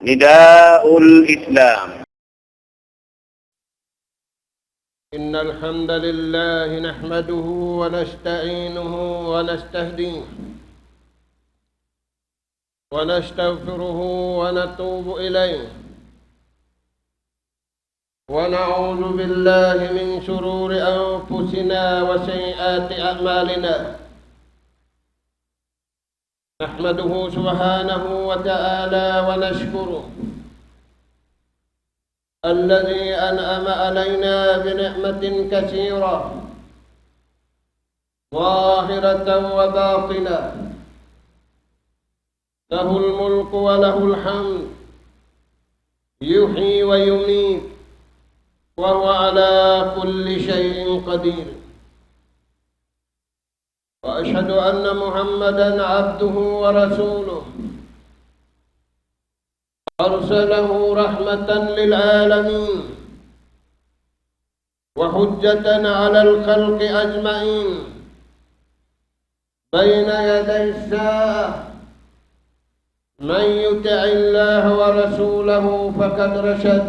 نداء الإسلام. إن الحمد لله نحمده ونستعينه ونستهديه ونستغفره ونتوب إليه ونعوذ بالله من شرور أنفسنا وسيئات أعمالنا. نحمده سبحانه وتعالى ونشكره الذي أنعم علينا بنعمة كثيرة ظاهرة وباطنة، له الملك وله الحمد، يحيي ويميت وهو على كل شيء قدير. وأشهد أن محمدًا عبده ورسوله أرسله رحمة للعالمين وحجة على الخلق أجمعين بين يدي الساعة. من يطع الله ورسوله فقد رشد،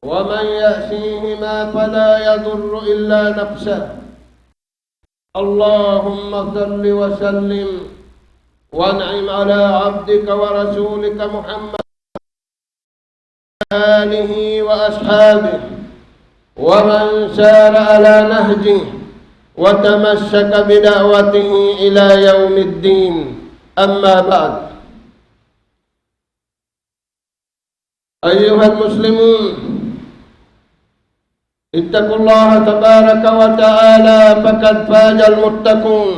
ومن يعصيهما فلا يضر إلا نفسه. اللهم صل وسلم وانعم على عبدك ورسولك محمد آله وأصحابه ومن سار على نهجه وتمسك بدعوته إلى يوم الدين. أما بعد، أيها المسلمون، اتقوا الله تبارك وتعالى فقد فاز المتقون.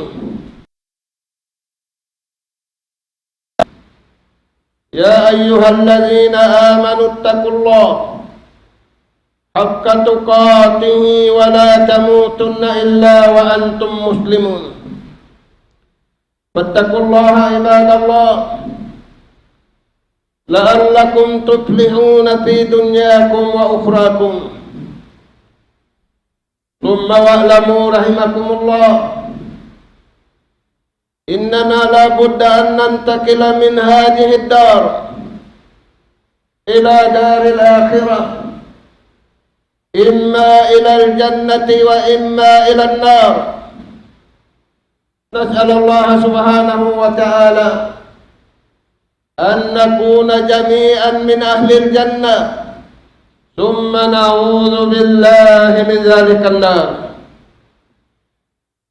يا أيها الذين آمنوا اتقوا الله حق تقاته ولا تموتن إلا وأنتم مسلمون. فاتقوا الله عباد الله لعلكم تفلحون في دنياكم وأخراكم. ثم واعلموا رحمكم الله إننا لا بد أن ننتقل من هذه الدار إلى دار الآخرة، إما إلى الجنة وإما إلى النار. نسأل الله سبحانه وتعالى أن نكون جميعا من أهل الجنة، ثم نعوذ بالله من ذلك النار.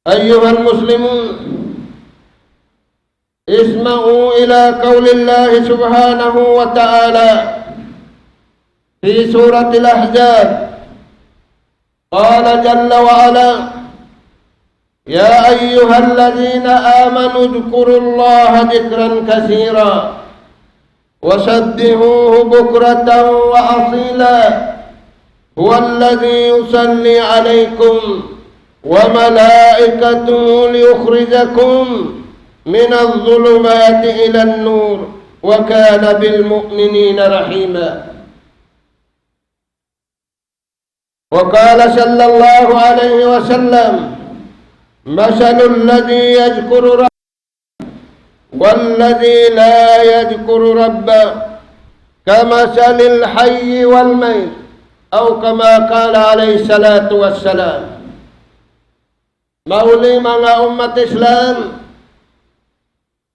أيها المسلمون، اسمعوا إلى قول الله سبحانه وتعالى في سورة الأحزاب. قال جل وعلا: يا أيها الذين آمنوا اذكروا الله ذكرا كثيرا وسبحوه بكرة وأصيلا هو الذي يصلي عليكم وملائكته ليخرجكم من الظلمات إلى النور وكان بالمؤمنين رحيما. وقال صلى الله عليه وسلم: مثل الذي يذكر ربه والذي لا يذكر ربه كمثل الحي والميت، أو كما قال عليه الصلاة والسلام. Mauli mga umat Islam,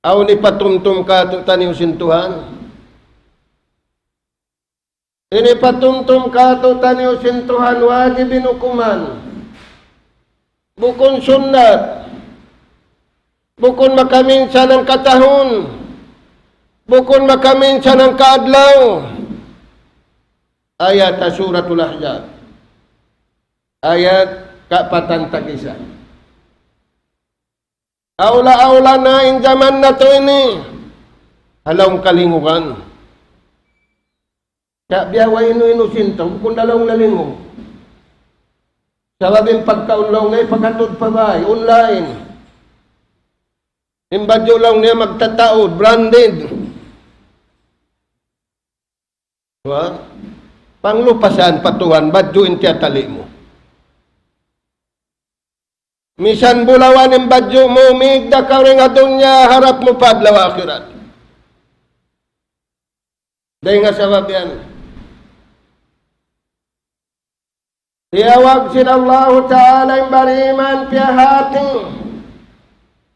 aw ni patumtum ka taniw sintuhan. Ini patumtum ka taniw sintuhan wajibin hukuman. Bukon sunnat, bukon makaminsa ng katahon, bukon makaminsa ng kaadlaw. Ayat Suratul Ahzab, ayat ke-4. Aula-aula na in zaman na to ini, halawang kalingukan. Sa biyawa inu-inu sinto, kung dalawang nalingo. Sa labing pagkaunlaw ngayon, pagkatod pa ba, online. Imbadyo lang niya magtataod, branded. Diba? Panglupasan, patuhan, badyo intiya tali mo. Misan bulawan ng badyo mo, umigda ka rin nga doon niya, harap mo padlaw akhirat. Dahil nga sabab yan. Tiyawag sila Allah Ta'ala yung bariman piyahati.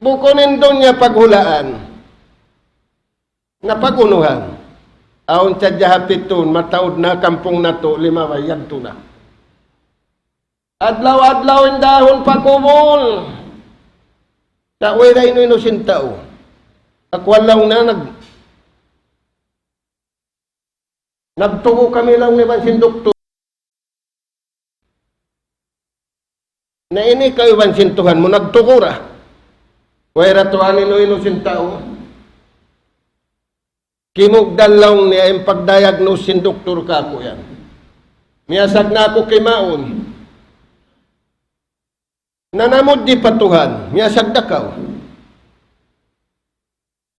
Bukunin doon niya paghulaan. Napagunuhan. Aon sa jahapitun, mataod na kampung na to, 5 bayad to na. Adlaw-adlaw yung dahon pakubol. Sa uwera ino-inusin tao. Akwalaw na nagtugo kami lang ni Bansin Doktor. Na ini kayo Bansin Tuhan mo, nagtugo ra. Uwera to ino-inusin tao. Kimugdalong niya yung pagdiagnose sin doktor ka ako yan. Miyasag na ako kay Maon. Nanamod di patuhan. Miyasag na ka.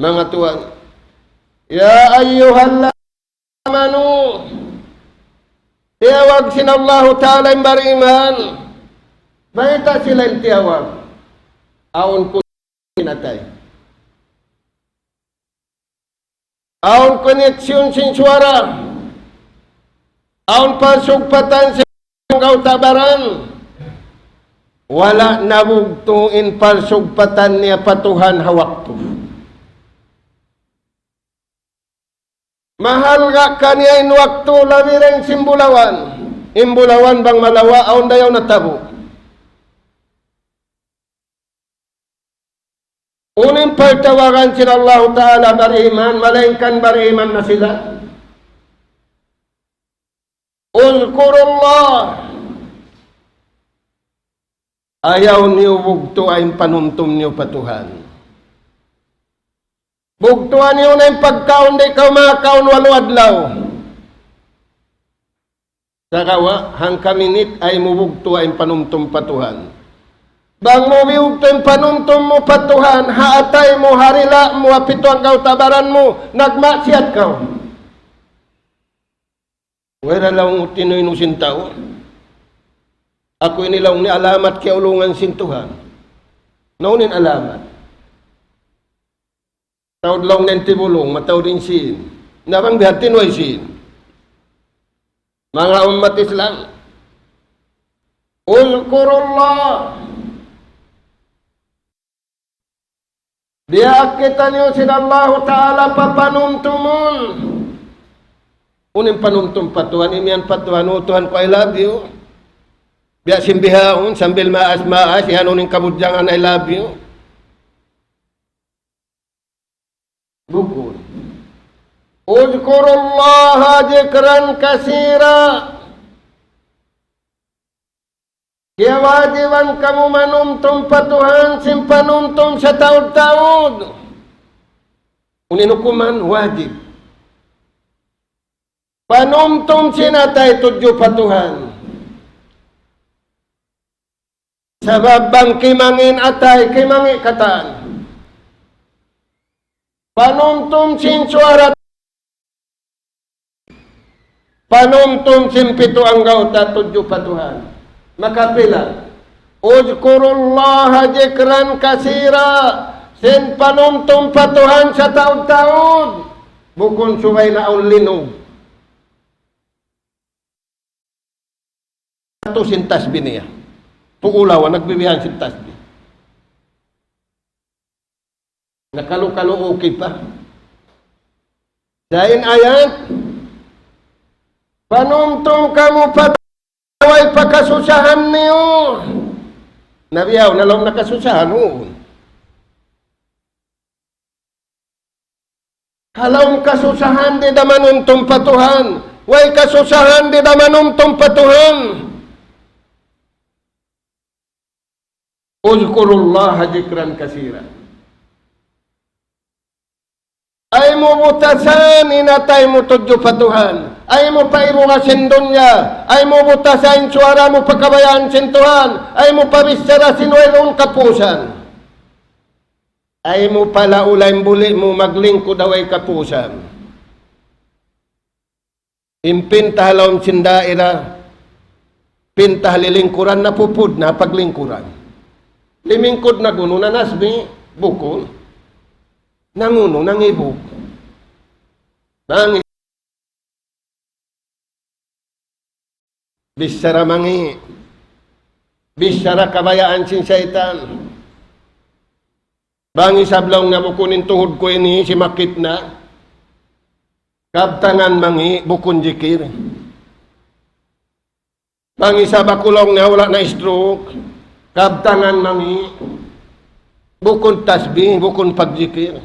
Mga tuwan. Ya ayyuhal amanu. Tiyawag sin Allah Ta'ala yung bariman. Baita sila yung tiyawag. Aon ko pinatay. Aon koneksyon sin suara. Aon pasugpatan sa kautabaran. Wala nabugtuin pasugpatan niya patuhan hawak to. Mahal nga kaniya in waktu labireng simbulawan. Imbulawan bang malawa aon dayaw natabo. Unin pagtawagan sila Allah Ta'ala bariman, malaingkan bariman na sila. Ulkurullah. Ayaw niyo bugto ay panuntum niyo patuhan. Bugtuan niyo na yung pagkaon, di ka makaon walo adlaw. Sa kawa, hangka minit ay mubugto ay panuntum patuhan. Bang mo biyugto panuntum mo patuhan, haatay mo, harila mo, apito ang kautabaran mo, nagmasyat ka. Wala lang tinoy-inusin tao. Ako inilaw ni alamat kaya ulungan sintuhan. Naunin alamat. Taod lang ng tibulong, mataod din sin. Nabang bihat tinoy sin. Mga umat Islam. Ulkurullah. Diakita niyo sila Allah Ta'ala papanuntumun. Unin panuntum patuhan, imian patuhan, Tuhan ko I love you. Biya simbihaon, sambil maas-maas, yan unin kabudyangan I love you. Bukod. Udkurullaha jikran kasira. Kaya wajiban kamu manumtum patuhan simpanumtum sa taod-taod. Uninukuman, wajib. Panumtum sinatay tudyo patuhan. Sabab bang kimangin atay, kimangi katan. Panumtum sinsuarat. Panumtum simpito ang gauta tudyo patuhan. Makapila. Udkurullaha jikran kasira. Sin panumtum patuhan sa taod-taod. Bukon subay na linog. Ito sin tasbih niya. Tuulawan, nagbibihan sin tasbih. Nakalu-kalu okay pa. Dahil ayat. Panumtum kamu patuhan. Away pagkasusahan niyo. Nabiyaw, nalong nakasusahan mo. Halong kasusahan di damanong tumpatuhan. Way kasusahan di damanong tumpatuhan. Uzkurullaha jikran kasira. Ay mo butasan, inatay mo tudyo patuhan. Ay mo pairuhasin dunya. Ay mo butasan, suara mo pagkabayaan sintuhan. Ay mo pabisara sinuelong kapusan. Ay mo pala ulay buli mo maglingkod away kapusan. Impintah laon sindaira. Pintah lilingkuran na pupud na paglingkuran. Limingkod na guno na nasbi, bukol. Nanguno, nangibog. Bisara mangi. Bisara kabayaan sin syaitan. Bangi sablaw nga bukunin tuhod ko ini si makit na. Kabtangan mangi bukun jikir. Bangi sa bakulong nga wala na stroke. Kabtangan mangi bukun tasbih, bukun pagjikir.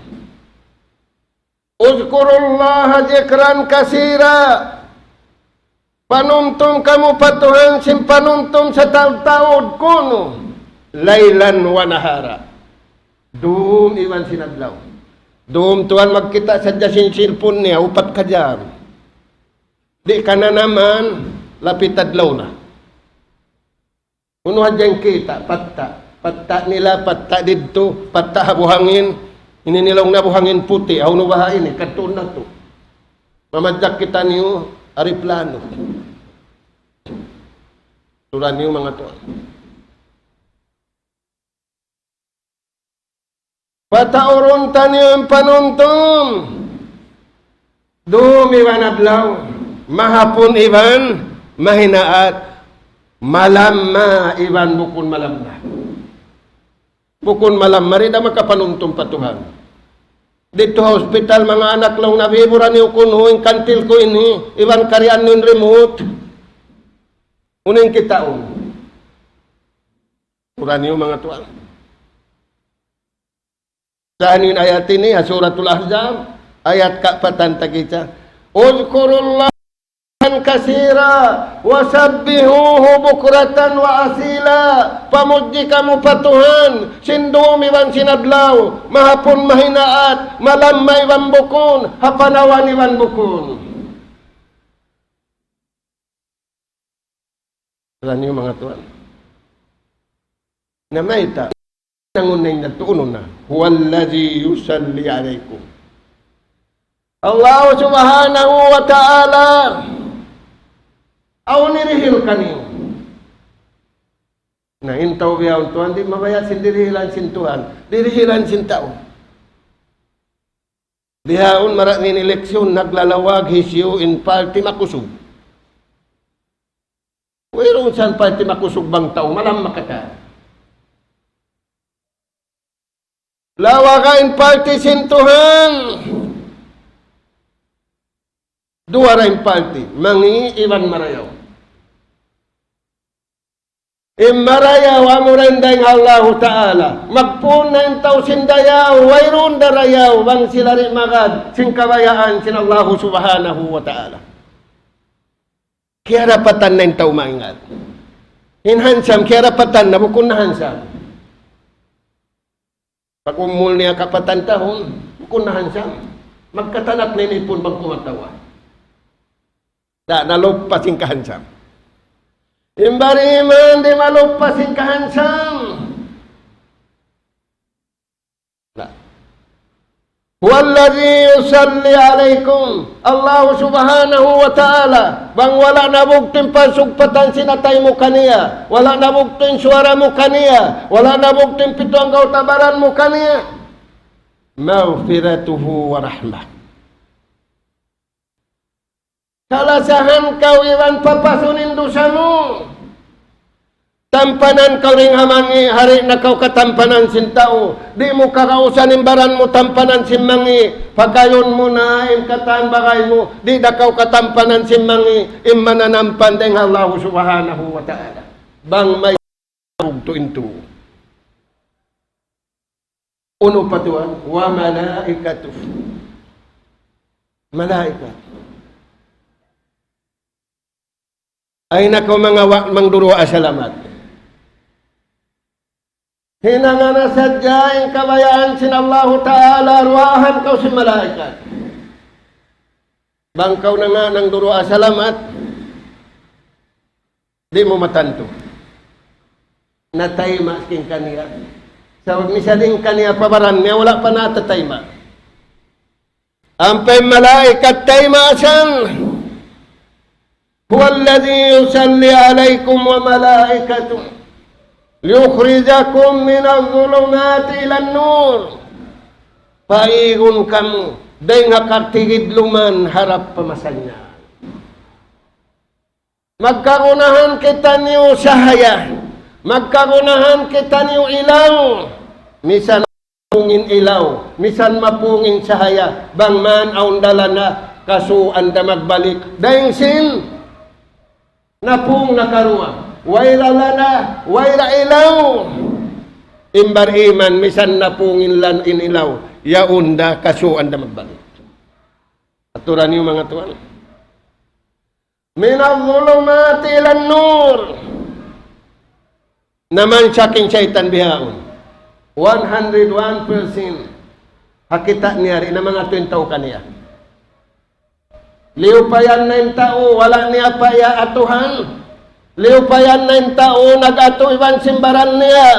Uzkurullaha zikran kasira. Panumtum kamu patuhan sim panumtum sa taud-taud kuno. Laylan wa nahara. Dum iwan sinadlaw. Dum tuan magkita sa jasin silpon niya, 4 ka jam. Di ka na naman, lapit adlaw na. Unuhan dyan kita, patta. Patta nila, patta dito, patta buhangin. Ininilaw na buhangin puti, aw no bahain eh, katun na to. Mamadyak kita niyo, ariplano. Tulan niyo mga to. Patauron niyo ang panuntom. Dumiwan adlaw. Mahapon iban, mahinaat. Malam iban bukun malam na. Bukun malam, marida makapanuntom patuhan. Dito hospital, mga anak lang nabibura niyo kunuhin, kantil ko ini, iban karyan niyo remote. Uning kitaon. Pura niyo mga tuwan. Saan yung ayat ini? Suratul Ahzab, ayat ka-4 tagita. Uzkurullahan kasira, wasabbihuhu bukratan wa asila. Pamudji kamu patuhan, sindumi wan sinadlaw, mahapon mahinaat, malam may wan bukun, hapanawan iwan bukun. Saan yung mga tuwan? Namayta. Nangunay na tuunon na. Huwallazi yusalli alaikum. Allah subhanahu wa ta'ala aw nirihil kaniyo. Na intaw biyaw tuan, di mabaya sin dirihilan sin tuan. Dirihilan sin tao. Dihaon marak nin eleksyon, naglalawag hisyo in party makusog. Wero saan party makusog bang tao, malam makata. Lawakain party sintuhan. Dua rain party. Mangi iwan marayaw. Marayaw amurendeng Allah Ta'ala. Magpunan tau sindayaw. Wairun darayaw. Bang silari magad. Singkabayaan sin Allah Subhanahu wa Ta'ala. Kaya rapatan na yung tau maingat. Inhansam. Kaya rapatan na bukun na hansam. Pag umul niya kapatan tahon, kunahan siya. Magkatanak na inipon bang kumatawa. Nalupasing kahansam. Imbariman di malupasing kahansam. Wallazi yusalli alaikum. Allah subhanahu wa ta'ala. Bang wala nabugtin pasugpatan sinatay mo kaniya. Wala nabugtin suara mo kaniya. Wala nabugtin pito ang kautabaran mo kaniya. Maghfiratuhu wa rahmah. Kalasahan kau iwan papasunin dosa mo. Tampanan kau ring hamangi, hari na kau katampanan sin tao. Di mo kakausan imbaran mo tampanan sin mangi. Pagkayon mo na imkataan bagay mo. Di na kau katampanan sin mangi. Imananampan deng Allah subhanahu wa ta'ala. Bang may to. Uno patuan, wa malaikatu. Malaikat. Ay nako mga mangduro asalamat. Hinangana sadya ang kabayaan sin Allah Ta'ala, ruahan kau si malaikat. Bangkaw na nga ng duro asalamat, di mo matanto. Natayma king kaniya. Sa misaling kaniya pabaran niya, wala pa natatayma. Ampay malaikat tayma asan. Huwallazi yusalli alaikum wa malaikatuh. Liyukhrijakum minadh-dhulumati ilan-nur. Paigon kamu dahil nga kartigid luman harap pamasanya. Magkagunahan kita niyo sahaya. Magkagunahan kita niyo ilaw. Misan mapungin ilaw. Misan mapungin sahaya. Bangman aun dalana kasuan da magbalik. Dahing sin. Napung nakarua. Waira lana. Waira ilaw. Imbar iman. Misan napungin lan inilaw. Yaunda kasuan da magbalik. Aturan niyo mga tuwan. Minadh-dhulumati ilan nur. Naman saking syaitan bihaon. 101% hakita niya rin na mga 20 tao kaniya. Liupayan na yung tao, wala niya pa iya atuhan. Liupayan na yung tao, nag-ato iban simbaran niya.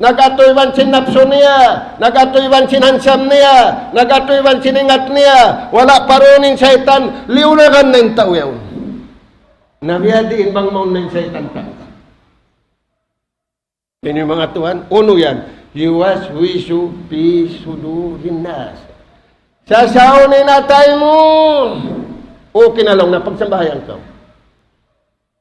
Nag-ato iban sinapso niya. Nag-ato iban sinansam niya. Nag-ato iban siningat niya. Wala parunin syaitan. Liunagan na yung tao yaon. Nabiyadiin bang maun na yung syaitan ka? Yan yung mga tuhan. Uno yan. Yuwaswisu fi sudurin nas. Sasaunin natay mo. Okay na lang na pagsambahayan ka.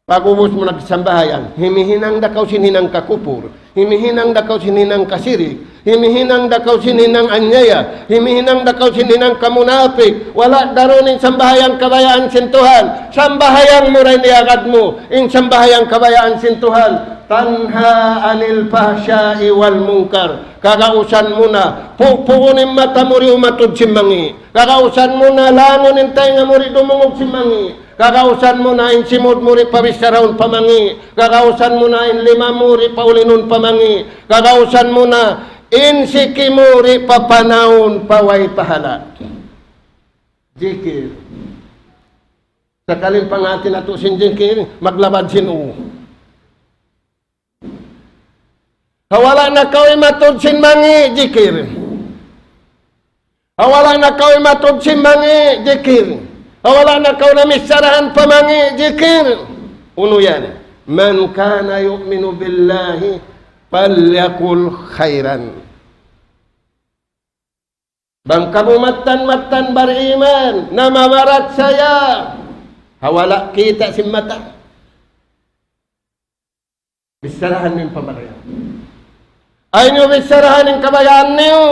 Pag ubos mo nagsambahayan, himihinang dakaw sininang kakupur, himihinang dakaw sininang kasirik, himihinang dakaw sininang anyaya, himihinang dakaw sininang kamunapik, wala daronin sambahayang kabayaan sintuhan, sambahayang muray niagad mo, ing sambahayang kabayaan sintuhan, tanha anil fahsya'i wal munkar, kakausan mo na, pupukunin mata muri umatod simangi, kakausan mo na, langonin tayo nga muri dumungog simangi, kakausan mo na in simod muri pabisaraon pamangi. Kakausan mo na in lima muri paulinon pamangi. Kakausan mo na in siki muri papanaon paway pahala. Zikir. Sakalin pa nga natin ato sin zikir, maglabad sinu. Hawala na kaway matod sin mangi, zikir. Hawala na kaway matod sin mangi, zikir. Wala na kau na misarahan pamangi zikir. Uno yan. Man kana yu'minu billahi falyakul khairan. Bang kabumatan-matan beriman na mamarat saya. Hawala kita si mata. Bisarahan mo yung pamarayan. Ay nyo bisarahan yung kabayaan niyo.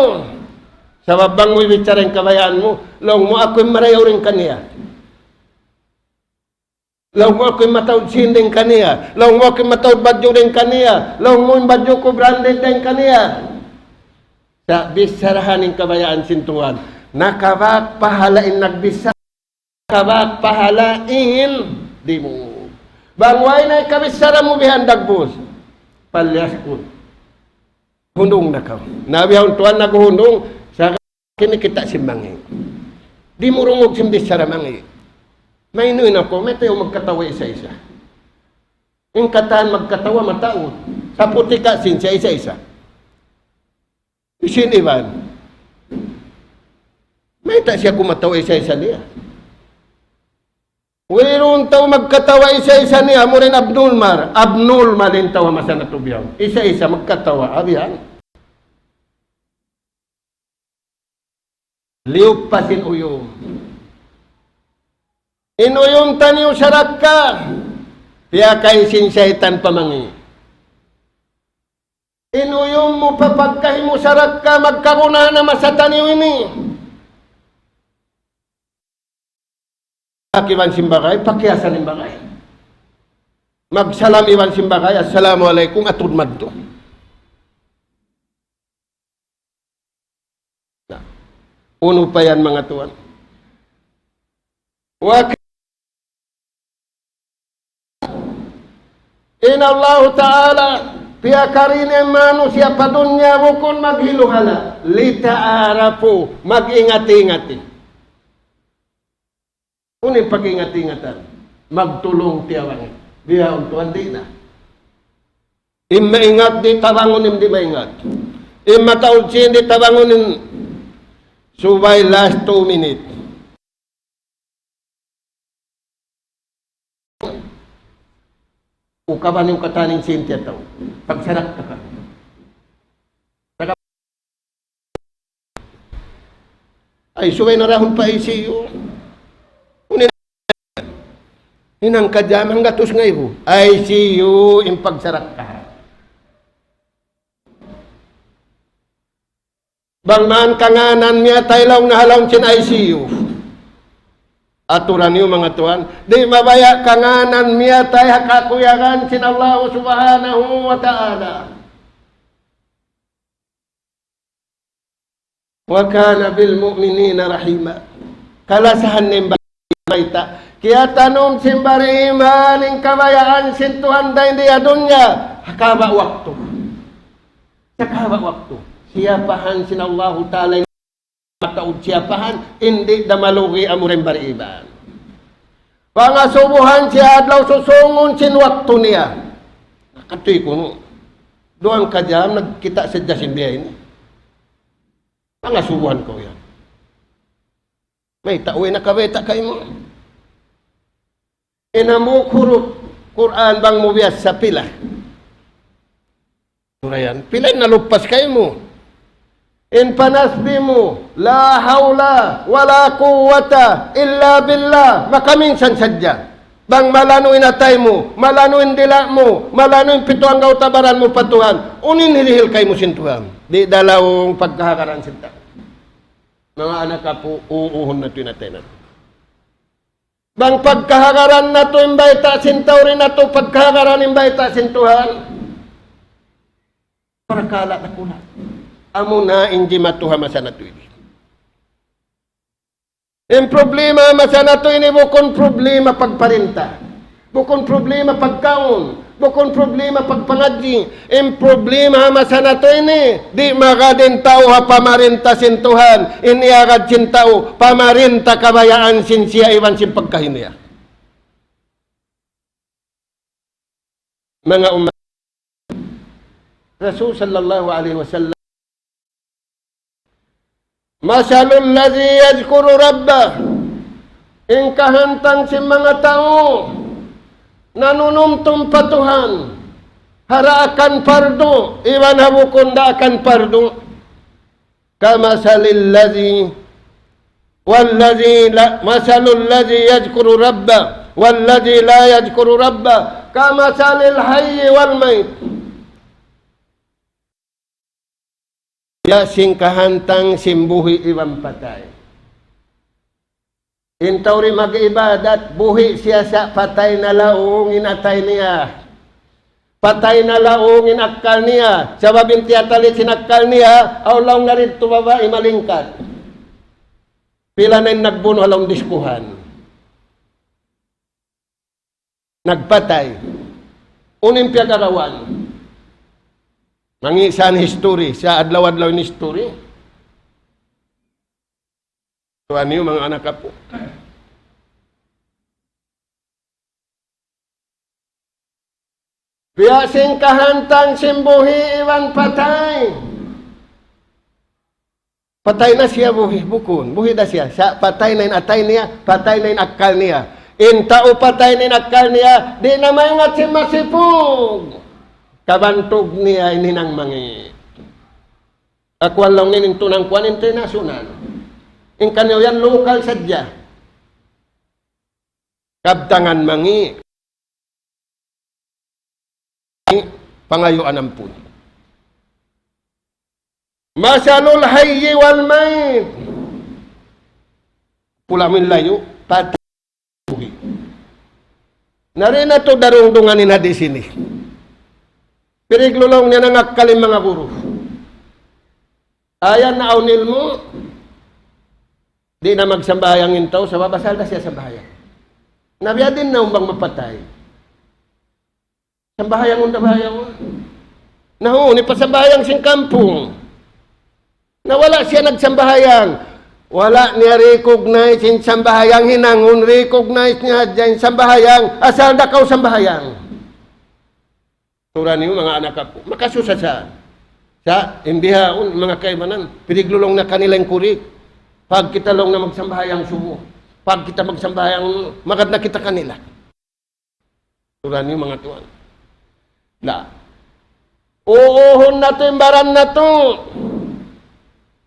Sa babang mo ibitsara yung kabayaan mo, long mo ako'y marayaw rin kaniya. Long mo ako'y matawad sinding kaniya. Long mo ako'y matawad badyo rin kaniya. Long mo yung badyo ko branded din kaniya. Sa bisarahan yung kabayaan sintuan. Nakabak pahalain nagbisa. Nakabak pahalain. Di mo. Bangway na ikabisara mo bihandag bus. Palyas ko. Hundong na ka. Nabihang tuwan naguhundong. Kini kita simbangi. Di mo rungog simbis sa ramangi. May inuin ako, may tayo magkatawa isa-isa. Yung kataan magkatawa mataod. Sa puti ka sinsya isa-isa. Isin Ivan. May ta siya kumatawa isa-isa niya. Wiron tao magkatawa isa-isa niya. Mo rin abnormal. Abnormal din tawa masana tubiyaw. Isa-isa magkatawa. Abiyan. Liup pasin uyong. Inuyong taniyo sarak ka. Piya kay sinsyaitan pamangi. Inuyong mo papagkahi mo sarak ka. Magkaguna na masataniyo ini. Pakiwan simbagay, pakiasan simbagay. Magsalam iwan simbagay. Assalamualaikum atud madto. Uno pa yan mga tuwan. In Allah Ta'ala piyakarin manu siapa dunya bukun maghiluhala lita arapu mag-ingati-ingati. Unin pag-ingati-ingatan magtulong tiyawang biya untuan di na. Imma ingat di tabangunin di maingat. Imma taudsin di tabangunin. Subay last 2 minutes. Ukaban yung kataning Cynthia tao. Pagsarak ka. Ay, subay na rahon pa ICU. Hinang kadyam hanggat tus ngayon. ICU impagsarak ka. Bangman kanganan niya taylaw na halaw sin ICU. Aturan niyo mga tuan. Di mabaya kanganan niya tay hakakuyagan sin Allah subhanahu wa ta'ala. Wa kana bil mu'minina rahima. Kalasahan ning baita. Kaya tanong simbari iman ing kabayaan sin Tuhan da hindi adunya. Hakaba waktu. Hakaba waktu. Siyapahan sin Allah ta'ala mataud siyapahan hindi damalugi amurin bariban. Pangasubuhan siya adlaw susungon sin waktu niya. Katoy kuno. Doang kajam nagkita sa jasin biya ini. Pangasubuhan ko yan. May tauwi na kabeta kayo mo. Inamukuro Quran bang mo biyas sa pila. Yan. Pila na lupas kayo mo. In panasbi mo, la hawla, wala quwwata, illa billah, makaminsan sadya. Bang malano inatay mo, malano indila mo, malano in pituang gautabaran mo patuhan, unin hilihil kay mo sintuhan. Di dalawang pagkahakaran sinta. Mga anak ka po, uuhon na ito inatay na. Bang pagkahakaran na ito, imbayta sintaw rin na ito, pagkahakaran imbayta sintuhan. Para kala na kuna. Amo na hindi matuha masana ito ini. Yung problema masana ito ini, bukon problema pagparinta. Bukon problema pagkaon. Bukon problema pagpangadji. Yung problema masana ito ini, di makadin tao ha pamarinta sin Tuhan. Iniagad sin tao, pamarinta kabayaan sin siya iwan sin pagkahiniya. Mga umat. Rasul sallallahu alaihi wasallam masalul ladzi yadhkuru rabbah in kahantang si mga tao nanunumtum patuhan haraakan pardo iwan habukon da akan pardo kamasalil ladzi walladzi la masalul ladzi yadhkuru rabbah walladzi la yadhkuru rabbah kamasalil hayy wal mayt. Ya sing kahantang simbuhi iwang patay. Intawri mag-ibadat, buhi siya sa patay na laong inatay niya. Patay na laong inakal niya. Sa babinti atalit sinakal niya, awlaw na rin tumaba imalingkat. Pila na yung nagbuno along diskuhan. Nagpatay. Unim piyagarawan. Mangisan history, sa adlaw-adlaw ni history. So, ano yung mga anak ka po? Piyasing kahantang simbuhi iwan patay. Patay na siya buhi, bukon. Buhi na siya. Sa patay na yung atay niya, patay na yung akal niya. Intao patay na yung akal niya, di na may nga si masipog. Kabantog niya ininang mangi. Akuan lang ninin tunang kuan international. In kanyo yan lokal sadya. Kabtangan mangi. Pangayuan ang pun. Masalul hayyi wal mayt. Pulamin layo, patay. Narina to darungdunganin hadi sini. Piriglulong niya nangakalim mga guru. Ayan na aunil mo, di na magsambayang intaw, sa babasal na siya sambayang. Nabiya din na umbang mapatay. Sambayang undabayang mo. Nahu, ni pasambayang sing kampung. Nawala siya nagsambayang. Wala niya recognize in sambahayang hinangon, recognize niya dyan sambahayang, asal dakaw sambahayang. Tura niyo mga anak ko, makasusa sa imbihaon, mga kaimanan, piniglulong na kanilang kurik. Pag kita long na magsambahayang subo, pag kita magsambahayang, magad na kita kanila. Tura niyo mga tuwan. Uuhon na to, imbaran na to.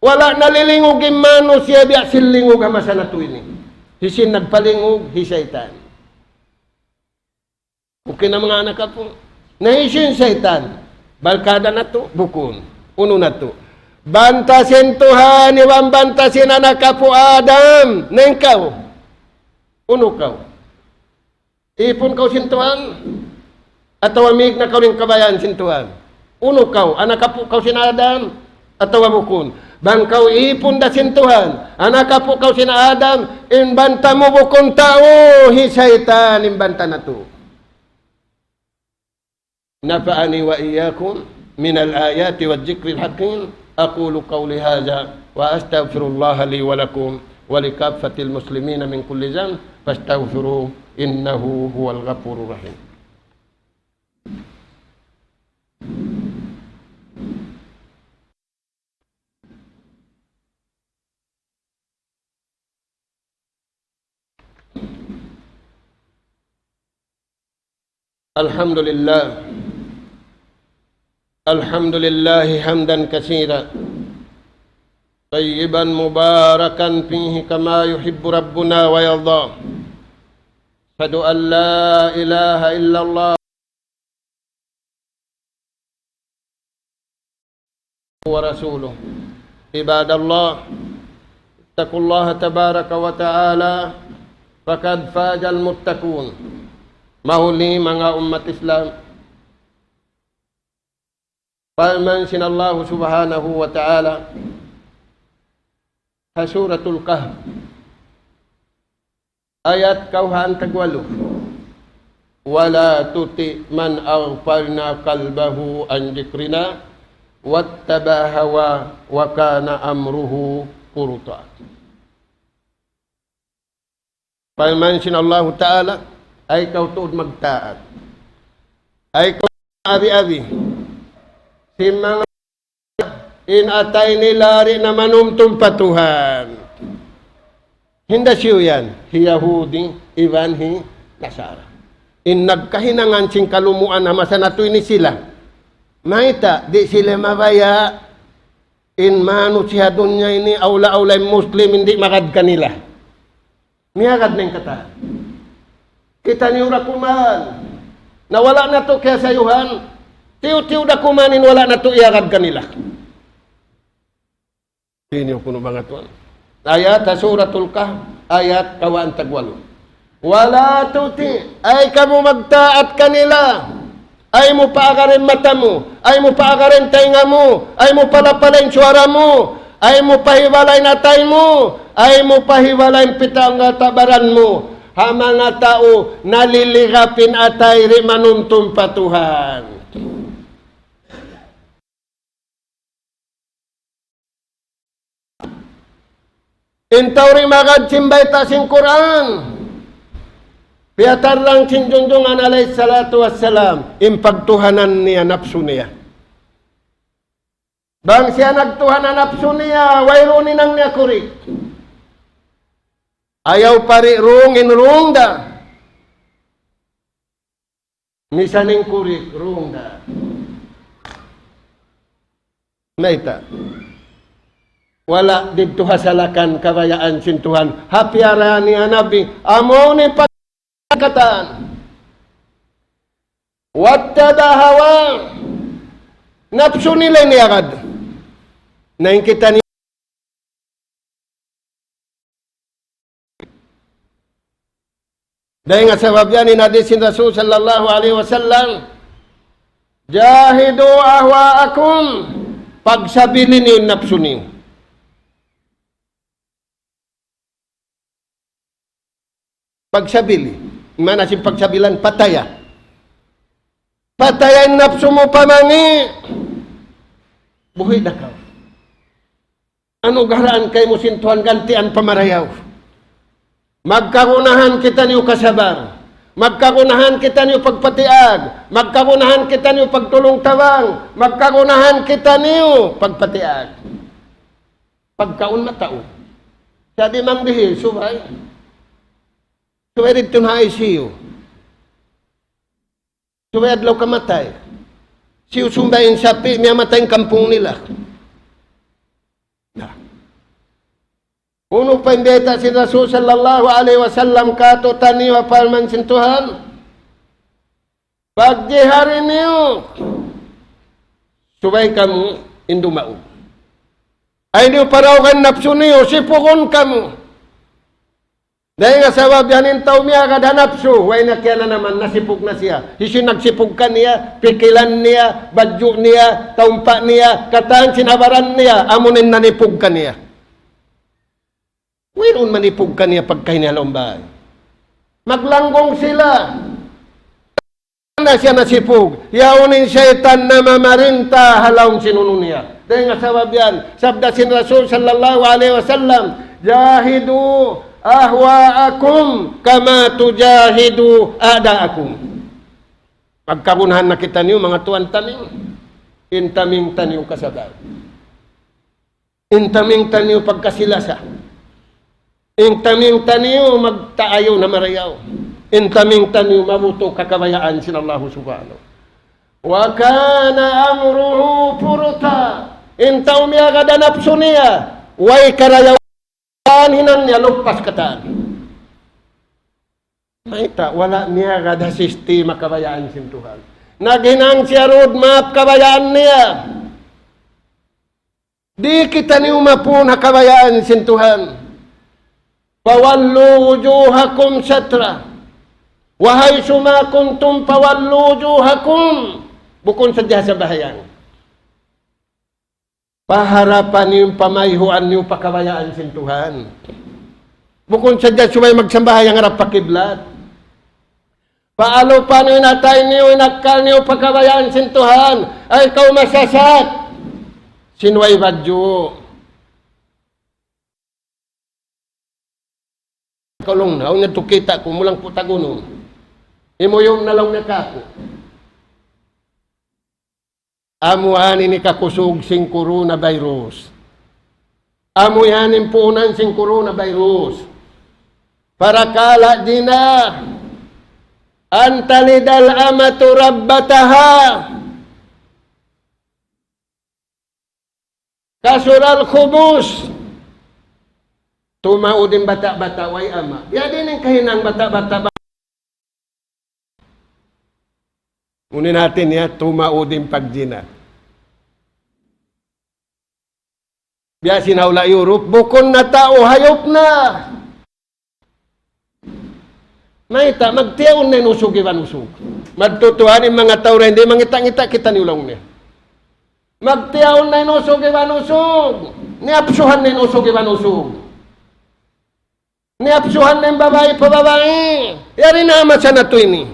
Wala nalilingog imano siya biya silingog amasa na to ini. Hisin nagpalingog, hisaytan. Okay na mga anak po. Nahisin syaitan. Balkada na to, bukun. Uno na to. Bantasin Tuhan, iwan bantasin anak po Adam. Neng kau. Uno kau. Ipon kau sintuhan. Atau amig na kau rin kabayan sintuhan. Uno kau. Anak po kau sin Adam. Atau bukun. Bang kau ipon da sintuhan. Anak po kau sin Adam. Inbanta mo bukun tao. Hisaytan. Inbanta na to. نفعني وإياكم من الآيات والذكر الحكيم أقول قولي هذا وأستغفر الله لي ولكم ولكافة المسلمين من كل ذنب فاستغفروه إنه هو الغفور الرحيم. الحمد لله الحمد لله حمدا كثيرا طيبا مباركا فيه كما يحب ربنا ويرضى أشهد أن لا إله إلا الله ورسوله عباد الله اتقوا الله تبارك وتعالى فقد فاز المتقون mahuli mga umat Islam. Pamansin Allah subhanahu wa ta'ala sa suratul Kahf ayat kauhan tagwalo wala tuti man aghfalna qalbahu an dzikrina wattaba hawa wa kana amruhu furuta. Pamansin Allah ta'ala ay kau tuod magtaat. Ay kau abi-abi. Si mga inatay nilari na manumtum patuhan. Hinda siyo yan. Yahudi, Ivan, Nasara. In nagkahinangan sing kalumuan na masanatoy ni sila. Maita, di sila mabaya. In manu siya dunya ini aula-aulay Muslim hindi makad kanila. Miyagad na yung kata. Kita niyo rakuman. Nawala na to kaya sayuhan. Tiyo-tiyo na kumanin wala na to iagad kanila. Sino kuno mga tuan. Ayat sa suratul Kahf, ayat kawan tagwalo. Wala tuti, ay kamu magtaat kanila. Ay mo paagarin mata mo. Ay mo paagarin tainga mo. Ay mo palapalain suara mo. Ay mo pahiwalay na tay mo. Ay mo pahiwalay pitang tabaran mo. Hama nga tao, naliligapin atay rimanuntum patuhan. Intaw rin magad simbay tasing Quran. Piyatar lang sinjunjungan alayhi salatu wassalam. Impagtuhanan niya napsu niya. Bang siya nagtuhanan napsu niya, wayrunin ang niya kurik. Ayaw pari rungin rungda. Misaning kurik rungda. Naita. Wala dito hasalakan kabayaan sintuhan. Hapiara ni Nabi. Amo ni pagkatan. Wattada hawa. Napsu nila ni agad. Naing kita ni dahil nga sabab yan, inadisin Rasul sallallahu alaihi wasallam, jahidu ahwaakum, pagsabilin yung napsu niyo. Pagsabili. Mana si pagsabilan, pataya. Patayan napsu mo pamangi. Buhay na ka. Ano garaan kayo mo sintuhan gantian pamarayaw? Magkagunahan kita niyo kasabar. Magkagunahan kita niyo pagpatiag. Magkagunahan kita niyo pagtulong tawang. Magkagunahan kita niyo pagpatiag. Pagkaon matao. Siya di mang dihi, subay. Subay dito na ICU. Subay adlaw kamatay. Siyo sumbayin sapi, may matay kampung nila. Uno pa imbeta si Rasul sallallahu alaihi wasallam kato tani wa palman sintuhan. Pagjiharin niyo, subay kamu indumao. Ay niyo parawakan napso niyo, sipukon kamu. Dahil nga sabab yanin tao miya kada napso, way na kaya na naman, nasipog na siya. Sisi nagsipog ka niya, pikilan niya, badyo niya, taumpa niya, kataan sinabaran niya, amunin nanipog ka niya. Mayroon manipog ka niya pagkahinalong bahay. Maglanggong sila. Na siya nasipog. Yaunin syaitan na mamarinta halawang sinunod niya. Dahil nga sabab yan, sabdasin Rasul sallallahu alaihi wasallam, jahidu ahwa'akum kama tujahidu a'da'akum. Pagkabunahan na kita niyo, mga tuan taning, intaming taniyo kasabay. Intaming taniyo pagkasilasa. Intaming taniyo magtaayo na marayaw. Intaming taniyo mabuto kakabayaan sin Allah subhanahu. Wa kana amruhu furuta. Intaw miya kada napso niya, way karayaw hinan niya lupas kataan. Maita, wala niya kada sistema kabayaan sin Tuhan. Naghinang siya roadmap kabayaan niya. Di kita niyo mapuna kabayaan sin Tuhan. Pawallu wujuhakum syatra. Wahai suma kuntum pawallu wujuhakum. Bukon sadya sa bahayang. Paharapan niyo pamayhuan niyo pakabayaan sin Tuhan. Bukon sadya sumay magsambahayang harap pakiblat. Paalo pa niyo natay niyo inakal niyo pakabayaan sin Tuhan. Ay ikaw masasat. Sinway badyo. Kalong na, ang natukita ko, mulang putagunon. Imo yung nalaw na kako. Amuhanin ni kakusog sing coronavirus. Amuhanin punan sing coronavirus. Para kala di na, antalidal amatu rabbataha. Kasural khubus. Tumao din bata-bata, way ama. Ya din ang kahinang bata-bata. Unin natin ya, tumao din pagjina. Biya sinawla Europe, bukon na tao, hayop na. Maita, magtiyaon na inusog iwan usog. Magtutuhan yung mga tao rin, hindi mangita-ngita kita niulong niya. Magtiyaon na inusog iwan usog. Niapsuhan na inusog iwan usog. Niapsuhan na yung babae pa babae. Yari naman siya na ito ini.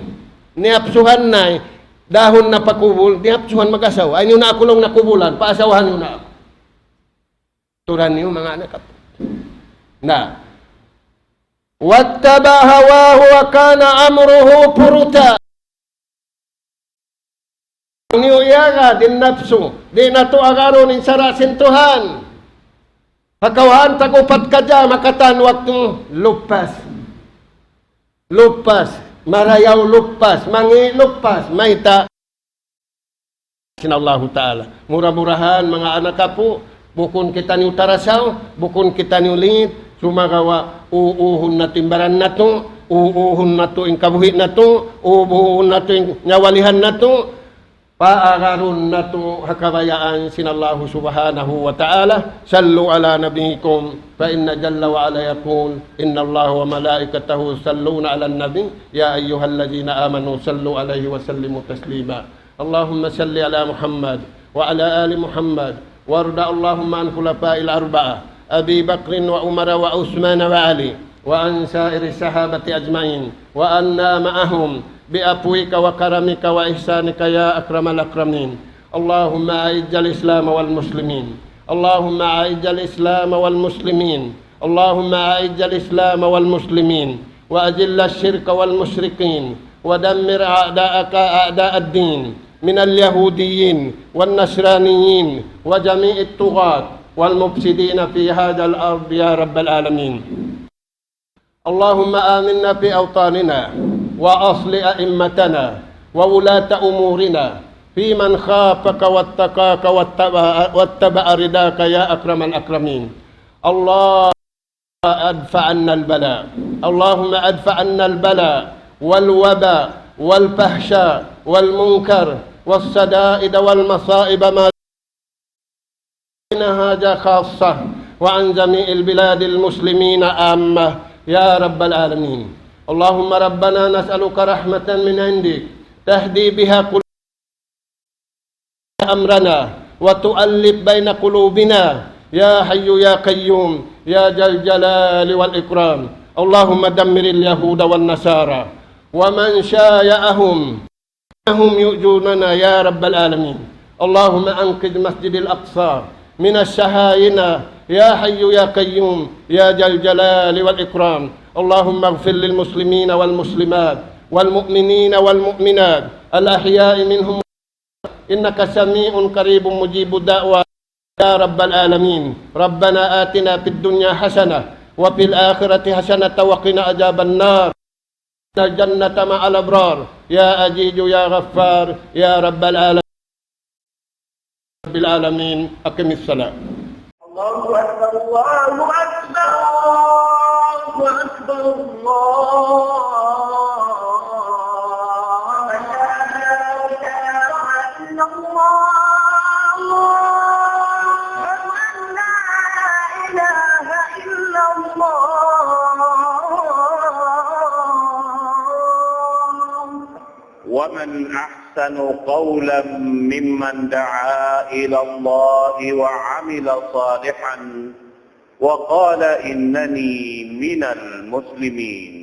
Niapsuhan na, dahon na pakubul, niapsuhan mag-asaw. Ay nyo na ako lang nakubulan, paasawahan nyo na ako. Turan niyo mga anak ako. Na, wattaba hawahu wa kana amruhu puruta. Niyo iyaga, din napso, di na to agaron in sarasin Tuhan. Pagkawahan tagupat ka dyan, makatan waktu lupas. Lupas. Marayaw lupas. Mangi lupas. Maita. Sinallahu ta'ala. Murah-murahan mga anak po. Bukon kita niyo tarasaw. Bukon kita niyo lingit. Sumagawa. Uuhon na timbaran na to. Uuhon na to yung kabuhi na to. Uuhon na to yung nyawalihan na to. Paagaron na to hakabayaan sinallahu subhanahu wa ta'ala. Sallu ala nabihikum fa inna jalla wa ala yakul inna Allah wa malaikatahu salluna ala nabi ya ayyuhalladzina amanu sallu alaihi wa sallimu taslima. Allahumma salli ala Muhammad wa ala ali Muhammad warda Allahumma an khulafa'il arba'ah Abi Bakrin wa Umar wa Utsman wa Ali wa an sa'iri sahabati ajma'in wa anna ma'ahum بأفوك وكرمك وإحسانك يا أكرم الأكرمين اللهم أعز الإسلام والمسلمين اللهم أعز الإسلام والمسلمين اللهم أعز الإسلام والمسلمين وأذل الشرك والمشركين ودمر أعداءك أعداء الدين من اليهوديين والنصرانيين وجميع الطغاة والمفسدين في هذا الأرض يا رب العالمين اللهم آمنا في أوطاننا وأصل أئمتنا وولاة أمورنا في من خافك واتقاك واتبع رداك يا أكرم الأكرمين اللهم أدفع عنا البلاء اللهم أدفع عنا البلاء والوباء والفحشاء والمنكر والشدائد والمصائب ما هذا خاصة وعن جميع البلاد المسلمين عامة يا رب العالمين. اللهم ربنا نسألك رحمة من عندك تهدي بها أمرنا وتؤلف بين قلوبنا يا حي يا قيوم يا ذا الجلال والإكرام. اللهم دمر اليهود والنصارى ومن شايعهم هم يؤذوننا يا رب العالمين. اللهم أنقذ مسجد الأقصى من الشهاينة يا حي يا قيوم يا ذا الجلال والإكرام. اللهم اغفر للمسلمين والمسلمات والمؤمنين والمؤمنات الأحياء منهم إنك سميع قريب مجيب الدعوة يا رب العالمين. ربنا آتنا في الدنيا حسنة وفي الآخرة حسنة وقنا عذاب النار. الجنة مع الأبرار يا عزيز يا غفار يا رب العالمين. أقم الصلاة. الله أكبر الله أكبر الله أكبر الله لا إله إلا الله لا إله إلا الله. ومن أحسن قولا ممن دعا إلى الله وعمل صالحا وقال إنني من المسلمين.